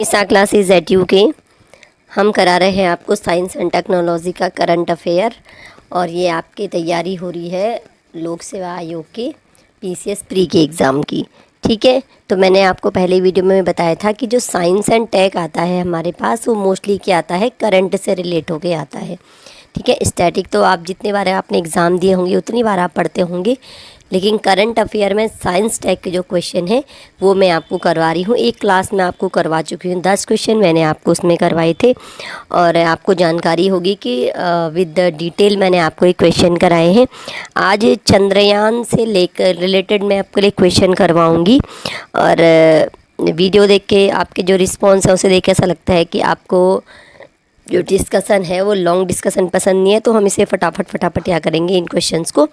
ईसा classes eight UK हम करा रहे हैं आपको साइंस एंड टेक्नोलॉजी का करंट अफेयर और ये आपकी तैयारी हो रही है लोक सेवा आयोग के पीसीएस प्री के एग्ज़ाम की। ठीक है, तो मैंने आपको पहले वीडियो में बताया था कि जो साइंस एंड टेक आता है हमारे पास वो मोस्टली क्या आता है, करंट से रिलेट होके आता है। ठीक है, स्टैटिक तो आप जितने बार आपने एग्ज़ाम दिए होंगे उतनी बार आप पढ़ते होंगे, लेकिन करंट अफेयर में साइंस टेक के जो क्वेश्चन है वो मैं आपको करवा रही हूँ। एक क्लास में आपको करवा चुकी हूँ, 10 क्वेश्चन मैंने आपको उसमें करवाए थे और आपको जानकारी होगी कि विद डिटेल मैंने आपको एक क्वेश्चन कराए हैं। आज चंद्रयान से लेकर रिलेटेड मैं आपके लिए क्वेश्चन करवाऊँगी और वीडियो देख के आपके जो रिस्पॉन्स है उसे देख के ऐसा लगता है कि आपको जो डिस्कशन है वो लॉन्ग डिस्कशन पसंद नहीं है, तो हम इसे फटाफट क्या करेंगे, इन क्वेश्चंस को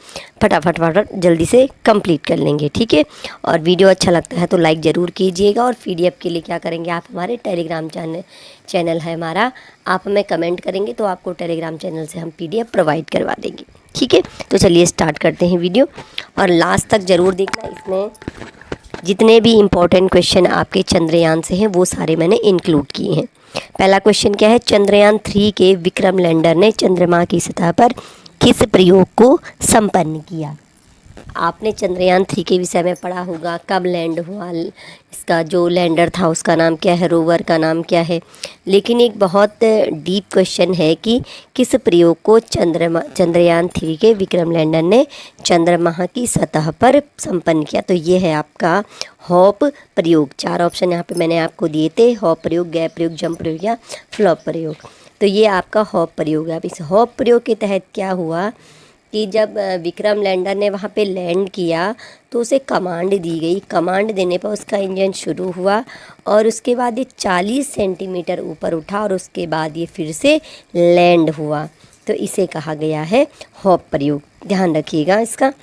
फटाफट जल्दी से कंप्लीट कर लेंगे। ठीक है, और वीडियो अच्छा लगता है तो लाइक ज़रूर कीजिएगा और पीडीएफ के लिए क्या करेंगे, आप हमारे टेलीग्राम चैनल है हमारा, आप हमें कमेंट करेंगे तो आपको टेलीग्राम चैनल से हम पीडीएफ प्रोवाइड करवा देंगे। ठीक है, तो चलिए स्टार्ट करते हैं वीडियो और लास्ट तक ज़रूर देखना। इसमें जितने भी इम्पोर्टेंट क्वेश्चन आपके चंद्रयान से हैं वो सारे मैंने इंक्लूड किए हैं। पहला क्वेश्चन क्या है, चंद्रयान 3 के विक्रम लैंडर ने चंद्रमा की सतह पर किस प्रयोग को संपन्न किया। आपने चंद्रयान 3 के विषय में पढ़ा होगा, कब लैंड हुआ, इसका जो लैंडर था उसका नाम क्या है, रोवर का नाम क्या है, लेकिन एक बहुत डीप क्वेश्चन है कि किस प्रयोग को चंद्रयान 3 के विक्रम लैंडर ने चंद्रमा की सतह पर संपन्न किया। तो ये है आपका हॉप प्रयोग। 4 ऑप्शन यहाँ पे मैंने आपको दिए थे, हॉप प्रयोग, गैप प्रयोग, जंप प्रयोग या फ्लॉप प्रयोग। तो ये आपका हॉप प्रयोग है। अब इस हॉप प्रयोग के तहत क्या हुआ कि जब विक्रम लैंडर ने वहाँ पे लैंड किया तो उसे कमांड दी गई। कमांड देने पर उसका इंजन शुरू हुआ और उसके बाद ये 40 सेंटीमीटर ऊपर उठा और उसके बाद ये फिर से लैंड हुआ। तो इसे कहा गया है हॉप प्रयोग, ध्यान रखिएगा इसका।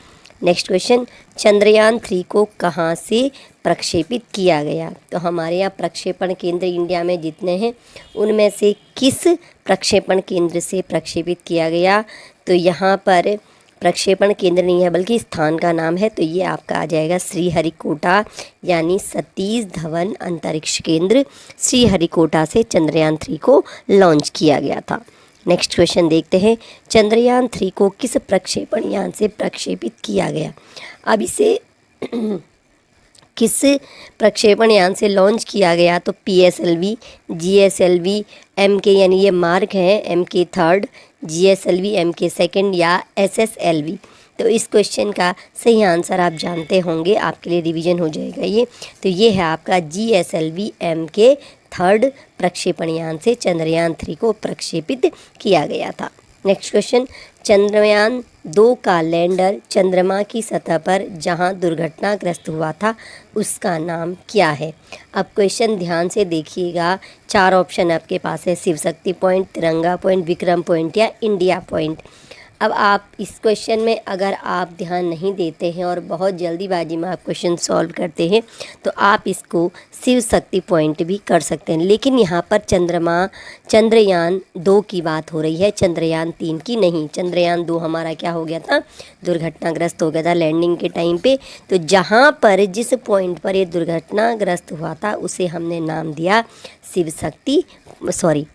नेक्स्ट क्वेश्चन, चंद्रयान 3 को कहाँ से प्रक्षेपित किया गया। तो हमारे यहाँ प्रक्षेपण केंद्र इंडिया में जितने हैं उनमें से किस प्रक्षेपण केंद्र से प्रक्षेपित किया गया। तो यहाँ पर प्रक्षेपण केंद्र नहीं है बल्कि स्थान का नाम है, तो ये आपका आ जाएगा श्रीहरिकोटा, यानी सतीश धवन अंतरिक्ष केंद्र श्रीहरिकोटा से चंद्रयान 3 को लॉन्च किया गया था। नेक्स्ट क्वेश्चन देखते हैं, चंद्रयान 3 को किस प्रक्षेपण यान से प्रक्षेपित किया गया। अब इसे किस प्रक्षेपण यान से लॉन्च किया गया, तो PSLV, GSLV, MK यानी ये मार्क है, MK 3rd, GSLV MK 2nd या SSLV। तो इस क्वेश्चन का सही आंसर आप जानते होंगे, आपके लिए रिवीजन हो जाएगा ये। तो ये है आपका GSLV MK 3rd प्रक्षेपण यान से चंद्रयान 3 को प्रक्षेपित किया गया था। नेक्स्ट क्वेश्चन, चंद्रयान 2 का लैंडर चंद्रमा की सतह पर जहां दुर्घटनाग्रस्त हुआ था उसका नाम क्या है। अब क्वेश्चन ध्यान से देखिएगा, 4 ऑप्शन आपके पास है, शिव शक्ति पॉइंट, तिरंगा पॉइंट, विक्रम पॉइंट या इंडिया पॉइंट। अब आप इस क्वेश्चन में अगर आप ध्यान नहीं देते हैं और बहुत जल्दीबाजी में आप क्वेश्चन सॉल्व करते हैं तो आप इसको शिव शक्ति पॉइंट भी कर सकते हैं, लेकिन यहाँ पर चंद्रयान 2 की बात हो रही है, चंद्रयान 3 की नहीं। चंद्रयान 2 हमारा क्या हो गया था, दुर्घटनाग्रस्त हो गया था लैंडिंग के टाइम पे। तो जहाँ पर जिस पॉइंट पर ये दुर्घटनाग्रस्त हुआ था उसे हमने नाम दिया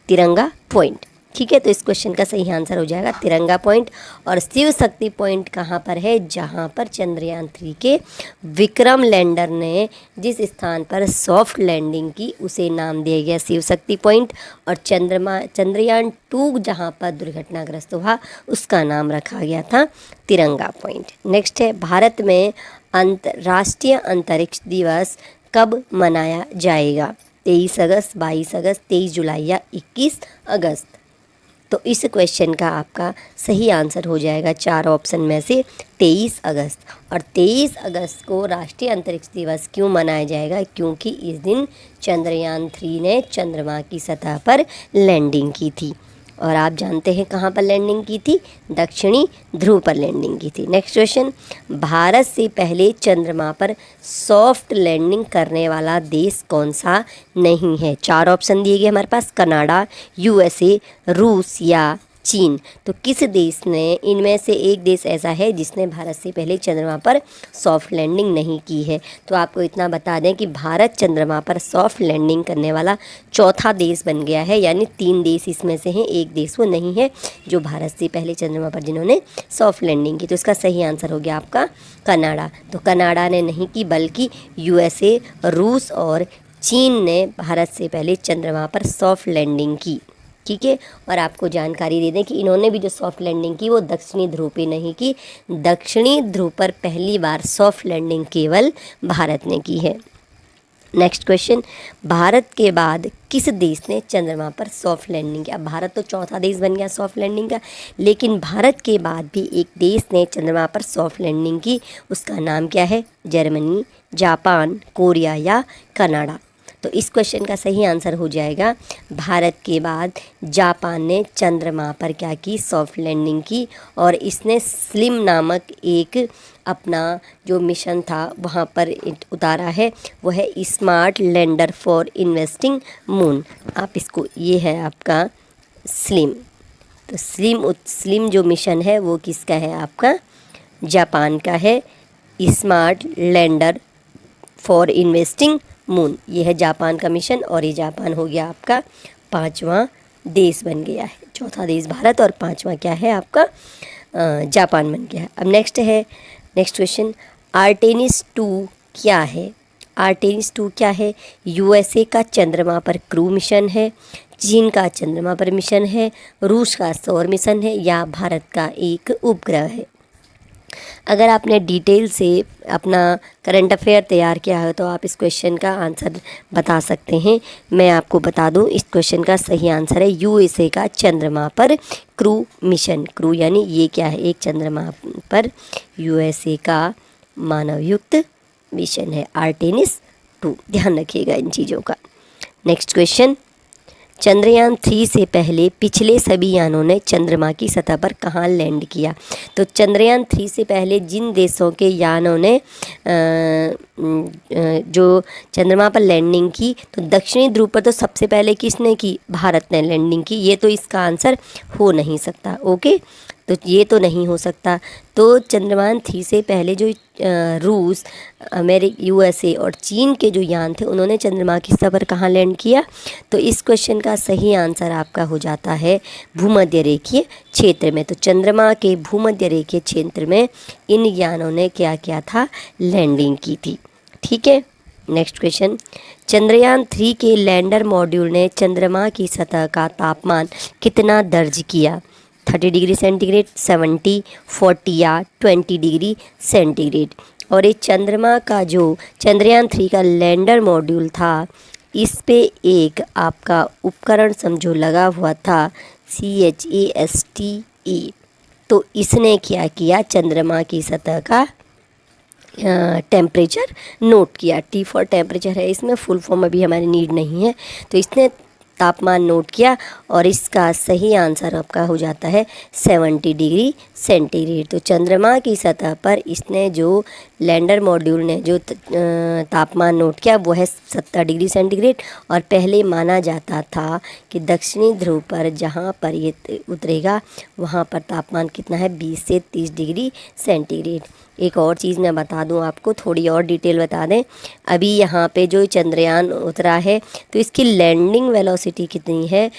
तिरंगा पॉइंट। ठीक है, तो इस क्वेश्चन का सही आंसर हो जाएगा तिरंगा पॉइंट। और शिव शक्ति पॉइंट कहाँ पर है, जहाँ पर चंद्रयान 3 के विक्रम लैंडर ने जिस स्थान पर सॉफ्ट लैंडिंग की उसे नाम दिया गया शिव शक्ति पॉइंट। और चंद्रयान 2 जहाँ पर दुर्घटनाग्रस्त हुआ उसका नाम रखा गया था तिरंगा पॉइंट। नेक्स्ट है, भारत में अंतर्राष्ट्रीय अंतरिक्ष दिवस कब मनाया जाएगा। 23 अगस्त, 22 अगस्त, 23 जुलाई या 21 अगस्त। तो इस क्वेश्चन का आपका सही आंसर हो जाएगा 4 ऑप्शन में से 23 अगस्त। और 23 अगस्त को राष्ट्रीय अंतरिक्ष दिवस क्यों मनाया जाएगा, क्योंकि इस दिन चंद्रयान 3 ने चंद्रमा की सतह पर लैंडिंग की थी। और आप जानते हैं कहाँ पर लैंडिंग की थी, दक्षिणी ध्रुव पर लैंडिंग की थी। नेक्स्ट क्वेश्चन, भारत से पहले चंद्रमा पर सॉफ्ट लैंडिंग करने वाला देश कौन सा नहीं है। 4 ऑप्शन दिए गए हमारे पास, कनाडा, USA, रूस या चीन। तो किस देश ने, इनमें से एक देश ऐसा है जिसने भारत से पहले चंद्रमा पर सॉफ्ट लैंडिंग नहीं की है। तो आपको इतना बता दें कि भारत चंद्रमा पर सॉफ्ट लैंडिंग करने वाला चौथा देश बन गया है, यानी 3 देश इसमें से हैं, एक देश वो नहीं है जो भारत से पहले चंद्रमा पर जिन्होंने सॉफ्ट लैंडिंग की। तो इसका सही आंसर हो गया आपका कनाडा। तो कनाडा ने नहीं की, बल्कि यूएसए, रूस और चीन ने भारत से पहले चंद्रमा पर सॉफ्ट लैंडिंग की। ठीक है, और आपको जानकारी दे दें कि इन्होंने भी जो सॉफ्ट लैंडिंग की वो दक्षिणी ध्रुव पे नहीं की। दक्षिणी ध्रुव पर पहली बार सॉफ्ट लैंडिंग केवल भारत ने की है। नेक्स्ट क्वेश्चन, भारत के बाद किस देश ने चंद्रमा पर सॉफ्ट लैंडिंग किया? भारत तो चौथा देश बन गया सॉफ्ट लैंडिंग का, लेकिन भारत के बाद भी एक देश ने चंद्रमा पर सॉफ्ट लैंडिंग की। उसका नाम क्या है? जर्मनी, जापान, कोरिया या कनाडा? तो इस क्वेश्चन का सही आंसर हो जाएगा भारत के बाद जापान ने चंद्रमा पर क्या की? सॉफ्ट लैंडिंग की। और इसने स्लिम नामक एक अपना जो मिशन था वहाँ पर उतारा है, वो है smart lander for investing moon. आप इसको, ये है आपका स्लिम। तो स्लिम जो मिशन है वो किसका है? आपका जापान का है। Smart lander for investing moon, ये है जापान का मिशन, और ये जापान हो गया आपका 5वां देश बन गया है। चौथा देश भारत और 5वां क्या है आपका? जापान बन गया है। अब नेक्स्ट क्वेश्चन, आर्टेमिस 2 क्या है? आर्टेमिस 2 क्या है? यूएसए का चंद्रमा पर क्रू मिशन है, चीन का चंद्रमा पर मिशन है, रूस का सौर मिशन है या भारत का एक उपग्रह है? अगर आपने डिटेल से अपना करंट अफेयर तैयार किया है तो आप इस क्वेश्चन का आंसर बता सकते हैं। मैं आपको बता दूं, इस क्वेश्चन का सही आंसर है यूएसए का चंद्रमा पर क्रू मिशन। क्रू यानी ये क्या है? एक चंद्रमा पर यूएसए का मानवयुक्त मिशन है आर्टेमिस 2। ध्यान रखिएगा इन चीज़ों का। नेक्स्ट क्वेश्चन, चंद्रयान 3 से पहले पिछले सभी यानों ने चंद्रमा की सतह पर कहाँ लैंड किया? तो चंद्रयान 3 से पहले जिन देशों के यानों ने जो चंद्रमा पर लैंडिंग की, तो दक्षिणी ध्रुव पर तो सबसे पहले किसने की? भारत ने लैंडिंग की। ये तो इसका आंसर हो नहीं सकता। ओके, तो ये तो नहीं हो सकता। तो चंद्रयान 3 से पहले जो रूस, यूएसए और चीन के जो यान थे उन्होंने चंद्रमा की सतह पर कहाँ लैंड किया? तो इस क्वेश्चन का सही आंसर आपका हो जाता है भूमध्य रेखीय क्षेत्र में। तो चंद्रमा के भूमध्य रेखीय क्षेत्र में इन यानों ने क्या किया था? लैंडिंग की थी। ठीक है, नेक्स्ट क्वेश्चन, चंद्रयान 3 के लैंडर मॉड्यूल ने चंद्रमा की सतह का तापमान कितना दर्ज किया? 30 डिग्री सेंटीग्रेड, 70, 40 या 20 डिग्री सेंटीग्रेड? और ये चंद्रमा का जो चंद्रयान 3 का लैंडर मॉड्यूल था, इस पे एक आपका उपकरण समझो लगा हुआ था, CHASTE। तो इसने क्या किया? चंद्रमा की सतह का टेम्परेचर नोट किया। T फॉर टेम्परेचर है, इसमें फुल फॉर्म अभी हमारी नीड नहीं है। तो इसने तापमान नोट किया और इसका सही आंसर आपका हो जाता है 70 डिग्री सेंटीग्रेड। तो चंद्रमा की सतह पर इसने जो लैंडर मॉड्यूल ने जो तापमान नोट किया वो है 70 डिग्री सेंटीग्रेड। और पहले माना जाता था कि दक्षिणी ध्रुव पर जहाँ पर ये उतरेगा वहाँ पर तापमान कितना है? 20 से 30 डिग्री सेंटीग्रेड। एक और चीज़ मैं बता दूं आपको, थोड़ी और डिटेल बता दें। अभी यहाँ पे जो चंद्रयान उतरा है तो इसकी लैंडिंग वेलोसिटी कितनी है?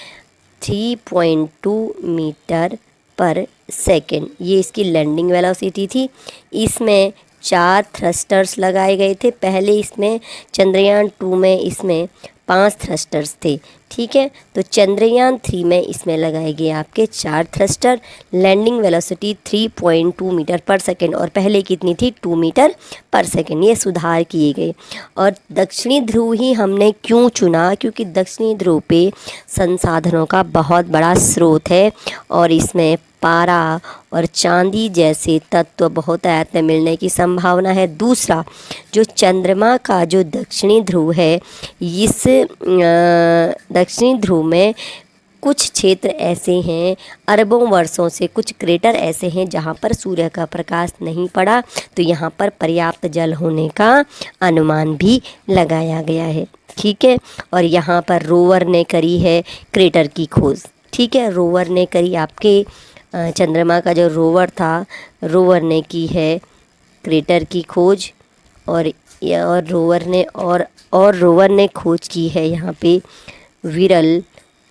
3.2 मीटर पर सेकेंड, ये इसकी लैंडिंग वेलोसिटी थी। इसमें 4 थ्रस्टर्स लगाए गए थे। पहले इसमें चंद्रयान 2 में इसमें 5 थ्रस्टर्स थे। ठीक है, तो चंद्रयान 3 में इसमें लगाए गए आपके 4 थ्रस्टर। लैंडिंग वेलोसिटी 3.2 मीटर पर सेकेंड और पहले कितनी थी? 2 मीटर पर सेकेंड। ये सुधार किए गए। और दक्षिणी ध्रुव ही हमने क्यों चुना? क्योंकि दक्षिणी ध्रुव पे संसाधनों का बहुत बड़ा स्रोत है और इसमें पारा और चांदी जैसे तत्व बहुत आयत में मिलने की संभावना है। दूसरा, जो चंद्रमा का जो दक्षिणी ध्रुव है, इस दक्षिणी ध्रुव में कुछ क्षेत्र ऐसे हैं, अरबों वर्षों से कुछ क्रेटर ऐसे हैं जहाँ पर सूर्य का प्रकाश नहीं पड़ा, तो यहाँ पर पर्याप्त जल होने का अनुमान भी लगाया गया है। ठीक है, और यहाँ पर रोवर ने करी है क्रेटर की खोज। ठीक है। रोवर ने करी आपके चंद्रमा का जो रोवर था, रोवर ने की है क्रेटर की खोज, और रोवर ने खोज की है यहाँ पे विरल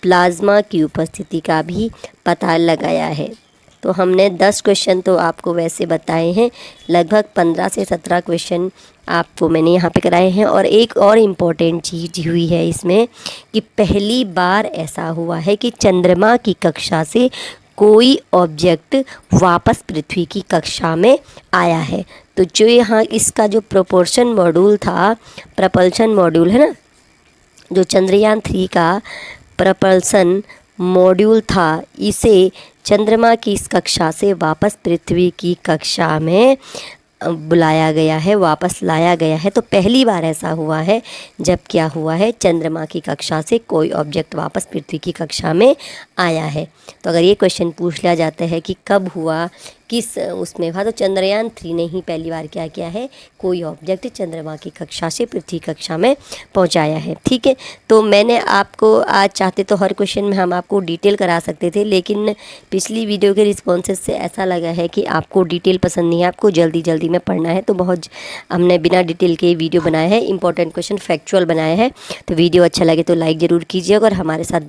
प्लाज्मा की उपस्थिति का भी पता लगाया है। तो हमने 10 क्वेश्चन तो आपको वैसे बताए हैं, लगभग 15 से 17 क्वेश्चन आपको मैंने यहाँ पे कराए हैं। और एक और इम्पॉर्टेंट चीज़ हुई है इसमें कि पहली बार ऐसा हुआ है कि चंद्रमा की कक्षा से कोई ऑब्जेक्ट वापस पृथ्वी की कक्षा में आया है। तो जो यहाँ इसका जो प्रोपोर्शन मॉड्यूल था, प्रपल्शन मॉड्यूल है ना, जो चंद्रयान 3 का प्रपल्सन मॉड्यूल था, इसे चंद्रमा की इस कक्षा से वापस पृथ्वी की कक्षा में बुलाया गया है, वापस लाया गया है। तो पहली बार ऐसा हुआ है जब क्या हुआ है, चंद्रमा की कक्षा से कोई ऑब्जेक्ट वापस पृथ्वी की कक्षा में आया है। तो अगर ये क्वेश्चन पूछ लिया जाता है कि कब हुआ, किस उसमें हुआ, तो चंद्रयान 3 ने ही पहली बार क्या किया है, कोई ऑब्जेक्ट चंद्रमा की कक्षा से पृथ्वी कक्षा में पहुंचाया है। ठीक है। तो मैंने आपको आज चाहते तो हर क्वेश्चन में हम आपको डिटेल करा सकते थे, लेकिन पिछली वीडियो के रिस्पॉन्सेज से ऐसा लगा है कि आपको डिटेल पसंद नहीं है, आपको जल्दी जल्दी में पढ़ना है, तो बहुत हमने बिना डिटेल के वीडियो बनाए हैं, इंपॉर्टेंट क्वेश्चन फैक्चुअल बनाए हैं। तो वीडियो अच्छा लगे तो लाइक ज़रूर कीजिएगा और हमारे साथ